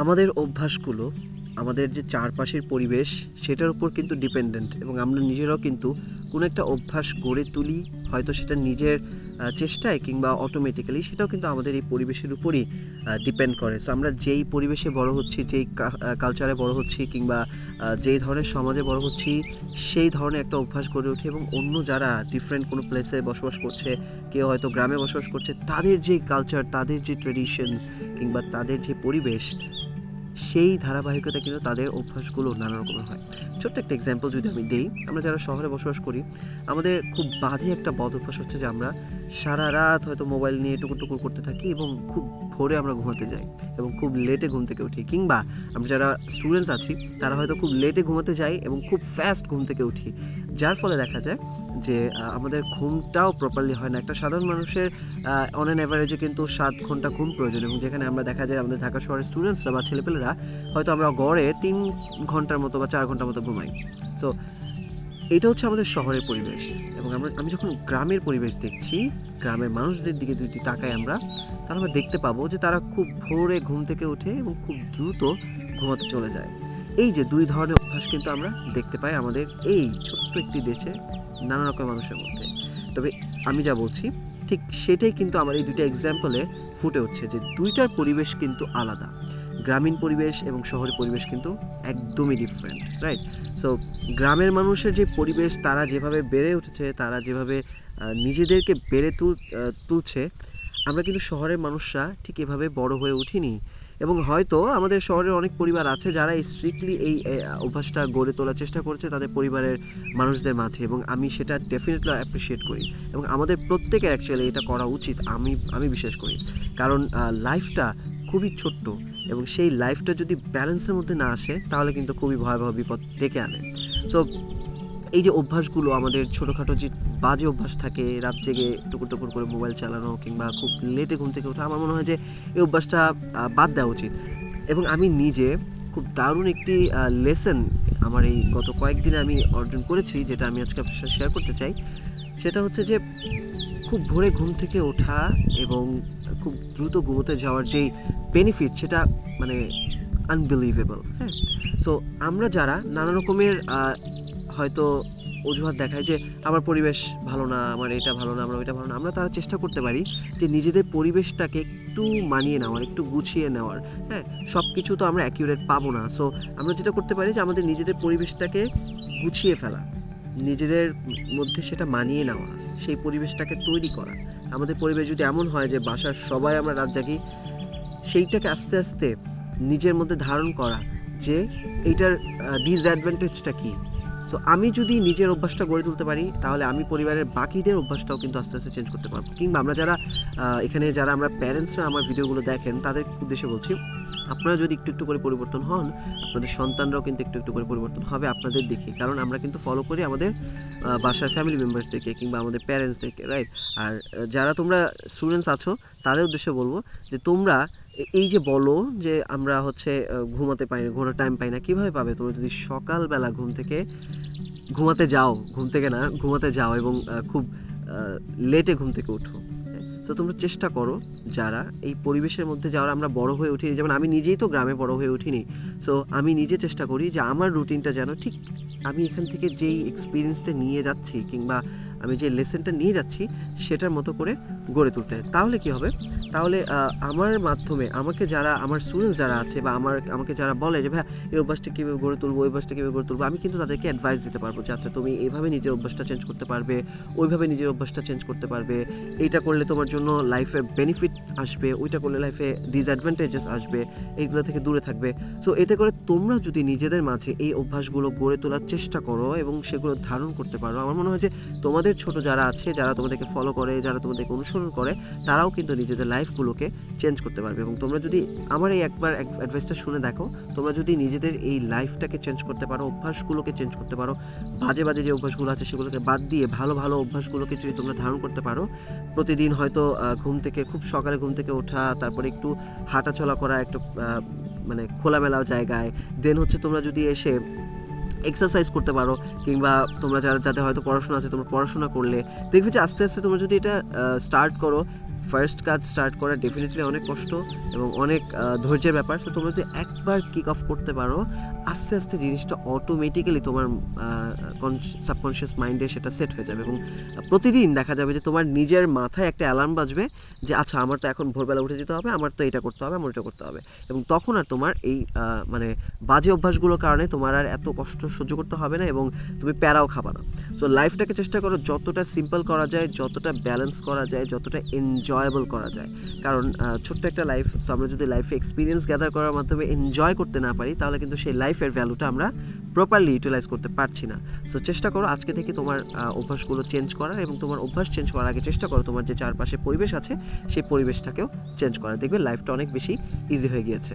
আমাদের অভ্যাসগুলো আমাদের যে চারপাশের পরিবেশ সেটার উপর কিন্তু ডিপেন্ডেন্ট, এবং আমরা নিজেরাও কিন্তু কোনো একটা অভ্যাস গড়ে তুলি, হয়তো সেটা নিজের চেষ্টায় কিংবা অটোমেটিক্যালি, সেটাও কিন্তু আমাদের এই পরিবেশের উপরই ডিপেন্ড করে। সো আমরা যেই পরিবেশে বড় হচ্ছি, যেই কালচারে বড় হচ্ছি, কিংবা যেই ধরনের সমাজে বড় হচ্ছি, সেই ধরনের একটা অভ্যাস গড়ে ওঠে। এবং অন্য যারা ডিফারেন্ট কোনো প্লেসে বসবাস করছে, কেউ হয়তো গ্রামে বসবাস করছে, তাদের যে কালচার, তাদের যে ট্রেডিশন কিংবা তাদের যে পরিবেশ, সেই ধারাবাহিকতা কিন্তু তাদের অভ্যাসগুলো নানা রকমের হয়। ছোট্ট একটা এক্সাম্পল যদি আমি দেই, আমরা যারা শহরে বসবাস করি, আমাদের খুব বাজে একটা বদ অভ্যাস হচ্ছে যে আমরা সারা রাত হয়তো মোবাইল নিয়ে টুকুর টুকুর করতে থাকি এবং খুব ভোরে আমরা ঘুমাতে যাই এবং খুব লেটে ঘুম থেকে উঠি। কিংবা আমরা যারা স্টুডেন্টস আছি তারা হয়তো খুব লেটে ঘুমাতে যাই এবং খুব ফাস্ট ঘুম থেকে উঠি, যার ফলে দেখা যায় যে আমাদের ঘুমটাও প্রপারলি হয় না। একটা সাধারণ মানুষের অন অ্যান অ্যাভারেজে কিন্তু 7 ঘন্টা ঘুম প্রয়োজন, এবং যেখানে আমরা দেখা যায় আমাদের ঢাকা শহরের স্টুডেন্টসরা বা ছেলেপেলেরা হয়তো আমরা গড়ে 3 ঘন্টার মতো বা 4 ঘন্টার মতো ঘুমাই। সো এটা হচ্ছে আমাদের শহরের পরিবেশ। এবং আমি যখন গ্রামের পরিবেশ দেখছি, গ্রামের মানুষদের দিকে যদি তাকাই আমরা, তাহলে আমরা দেখতে পাবো যে তারা খুব ভোরে ঘুম থেকে ওঠে এবং খুব দ্রুত ঘুমাতে চলে যায়। এই যে দুই ধরনের অভ্যাস কিন্তু আমরা দেখতে পাই আমাদের এই ছোট্ট একটি দেশে নানা রকমের মানুষের মধ্যে। তবে আমি যা বলছি ঠিক সেটাই কিন্তু আমার এই দুইটা এক্সাম্পলে ফুটে উঠছে, যে দুইটার পরিবেশ কিন্তু আলাদা। গ্রামীণ পরিবেশ এবং শহরের পরিবেশ কিন্তু একদমই ডিফারেন্ট, রাইট? সো গ্রামের মানুষের যে পরিবেশ, তারা যেভাবে বেড়ে উঠেছে, তারা যেভাবে নিজেদেরকে তুলছে, আমরা কিন্তু শহরের মানুষরা ঠিক এভাবে বড় হয়ে উঠিনি। এবং হয়তো আমাদের শহরের অনেক পরিবার আছে যারা স্ট্রিক্টলি এই অভ্যাসটা গড়ে তোলার চেষ্টা করছে তাদের পরিবারের মানুষদের মাঝে, এবং আমি সেটা ডেফিনেটলি অ্যাপ্রিসিয়েট করি। এবং আমাদের প্রত্যেকের অ্যাকচুয়ালি এটা করা উচিত, আমি বিশ্বাস করি। কারণ লাইফটা খুবই ছোট্ট, এবং সেই লাইফটা যদি ব্যালেন্সের মধ্যে না আসে তাহলে কিন্তু খুবই ভয়াবহ বিপদ ডেকে আনে। সো এই যে অভ্যাসগুলো, আমাদের ছোটোখাটো যে বাজে অভ্যাস থাকে, রাত জেগে টুকুর টুকুর করে মোবাইল চালানো কিংবা খুব লেটে ঘুম থেকে ওঠা, আমার মনে হয় যে এই অভ্যাসটা বাদ দেওয়া উচিত। এবং আমি নিজে খুব দারুণ একটি লেসন আমার এই গত কয়েকদিনে আমি অর্জন করেছি, যেটা আমি আজকে আপনার সাথে শেয়ার করতে চাই। সেটা হচ্ছে যে খুব ভোরে ঘুম থেকে ওঠা এবং খুব দ্রুত ঘুমোতে যাওয়ার যেই বেনিফিট, সেটা মানে আনবিলিভেবল। হ্যাঁ, সো আমরা যারা নানা রকমের হয়তো অজুহাত দেখায় যে আমার পরিবেশ ভালো না, আমার এটা ভালো না, আমার ওইটা ভালো না, আমরা তারা চেষ্টা করতে পারি যে নিজেদের পরিবেশটাকে একটু মানিয়ে নেওয়ার, একটু গুছিয়ে নেওয়ার। হ্যাঁ, সব কিছু তো আমরা অ্যাকিউরেট পাবো না। সো আমরা যেটা করতে পারি যে আমাদের নিজেদের পরিবেশটাকে গুছিয়ে ফেলা, নিজেদের মধ্যে সেটা মানিয়ে নেওয়া, সেই পরিবেশটাকে তৈরি করা। আমাদের পরিবেশ যদি এমন হয় যে বাসার সবাই আমরা রাত জাগি, সেইটাকে আস্তে আস্তে নিজের মধ্যে ধারণ করা যে এইটার ডিসঅ্যাডভান্টেজটা কী। সো আমি যদি নিজের অভ্যাসটা গড়ে তুলতে পারি, তাহলে আমি পরিবারের বাকিদের অভ্যাসটাও কিন্তু আস্তে আস্তে চেঞ্জ করতে পারবো। কিংবা আমরা যারা এখানে যারা আমরা প্যারেন্টসরা আমার ভিডিওগুলো দেখেন, তাদের উদ্দেশ্যে বলছি, আপনারা যদি একটু একটু করে পরিবর্তন হন, আপনাদের সন্তানরাও কিন্তু একটু একটু করে পরিবর্তন হবে আপনাদের দেখে। কারণ আমরা কিন্তু ফলো করি আমাদের বাসার ফ্যামিলি মেম্বার্সদেরকে কিংবা আমাদের প্যারেন্টসদেরকে, রাইট? আর যারা তোমরা স্টুডেন্টস আছো, তাদের উদ্দেশ্যে বলবো যে তোমরা এই যে বলো যে আমরা হচ্ছে ঘুমাতে পাই না, ঘুমানোর টাইম পাই না, কীভাবে পাবে? তোমরা যদি সকালবেলা ঘুম থেকে ঘুমাতে যাও এবং খুব লেটে ঘুম থেকে উঠো। সো তোমরা চেষ্টা করো, যারা এই পরিবেশের মধ্যে যারা আমরা বড় হয়ে উঠিনি, যেমন আমি নিজেই তো গ্রামে বড় হয়ে উঠিনি। সো আমি নিজে চেষ্টা করি যে আমার রুটিনটা যেন ঠিক আমি এখান থেকে যেই এক্সপিরিয়েন্সটা নিয়ে যাচ্ছি কিংবা আমি যে লেসনটা নিয়ে যাচ্ছি সেটার মতো করে গড়ে তুলতে। তাহলে কি হবে? তাহলে আমার মাধ্যমে আমাকে যারা আমার স্টুডেন্টস যারা আছে বা আমাকে যারা বলে যে ভাই এই অভ্যাসটা কীভাবে গড়ে তুলবো, ওই অভ্যাসটা কীভাবে গড়ে তুলবো, আমি কিন্তু তাদেরকে অ্যাডভাইস দিতে পারবো যে আচ্ছা তুমি এইভাবে নিজের অভ্যাসটা চেঞ্জ করতে পারবে, ওইভাবে নিজের অভ্যাসটা চেঞ্জ করতে পারবে, এইটা করলে তোমার জন্য লাইফে বেনিফিট আসবে, ওইটা করলে লাইফে ডিসঅ্যাডভান্টেজেস আসবে, এইগুলো থেকে দূরে থাকবে। সো এতে করে তোমরা যদি নিজেদের মাঝে এই অভ্যাসগুলো গড়ে তোলার চেষ্টা করো এবং সেগুলো ধারণ করতে পারো, আমার মনে হয় যে তোমাদের ছোট যারা আছে, যারা তোমাদেরকে ফলো করে, যারা তোমাদেরকে অনুসরণ করে, তারাও কিন্তু নিজেদের লাইফগুলোকে চেঞ্জ করতে পারবে। এবং তোমরা যদি আমার এই একবার অ্যাডভাইসটা শুনে দেখো, তোমরা যদি নিজেদের এই লাইফটাকে চেঞ্জ করতে পারো, অভ্যাসগুলোকে চেঞ্জ করতে পারো, বাজে বাজে যে অভ্যাসগুলো আছে সেগুলোকে বাদ দিয়ে ভালো ভালো অভ্যাসগুলোকে যদি তোমরা ধারণ করতে পারো, প্রতিদিন হয়তো খুব সকালে ঘুম থেকে ওঠা, তারপরে একটু হাঁটাচলা করা, একটু মানে খোলামেলা জায়গায়, দেন হচ্ছে তোমরা যদি এসে এক্সারসাইজ করতে পারো, কিংবা তোমরা যাদের হয়তো পড়াশোনা আছে, তোমরা পড়াশোনা করলে দেখবে যে আস্তে আস্তে তোমরা যদি এটা স্টার্ট করো, ফার্স্ট কাজ স্টার্ট করা ডেফিনেটলি অনেক কষ্ট এবং অনেক ধৈর্যের ব্যাপার। সো তোমরা যদি একবার কিক অফ করতে পারো, আস্তে আস্তে জিনিসটা অটোমেটিক্যালি তোমার সাবকনশিয়াস মাইন্ডে সেটা সেট হয়ে যাবে এবং প্রতিদিন দেখা যাবে যে তোমার নিজের মাথায় একটা অ্যালার্ম বাজবে যে আচ্ছা আমার তো এখন ভোরবেলা উঠে যেতে হবে, আমার তো এটা করতে হবে, আমার এটা করতে হবে। এবং তখন আর তোমার এই মানে বাজে অভ্যাসগুলোর কারণে তোমার আর এত কষ্ট সহ্য করতে হবে না এবং তুমি প্যারাও খাবা না। সো লাইফটাকে চেষ্টা করো যতটা সিম্পল করা যায়, যতটা ব্যালেন্স করা যায়, যতটা এনজয়েবল করা যায়। কারণ ছোট্ট একটা লাইফ, সো আমরা যদি লাইফে এক্সপিরিয়েন্স গ্যাদার করার মাধ্যমে এনজয় করতে না পারি, তাহলে কিন্তু সেই লাইফের ভ্যালুটা আমরা প্রপারলি ইউটিলাইজ করতে পারছি না। সো চেষ্টা করো আজকে থেকে তোমার অভ্যাসগুলো চেঞ্জ করার, এবং তোমার অভ্যাস চেঞ্জ করার আগে চেষ্টা করো তোমার যে চারপাশে পরিবেশ আছে সেই পরিবেশটাকেও চেঞ্জ করার। দেখবে লাইফটা অনেক বেশি ইজি হয়ে গিয়েছে।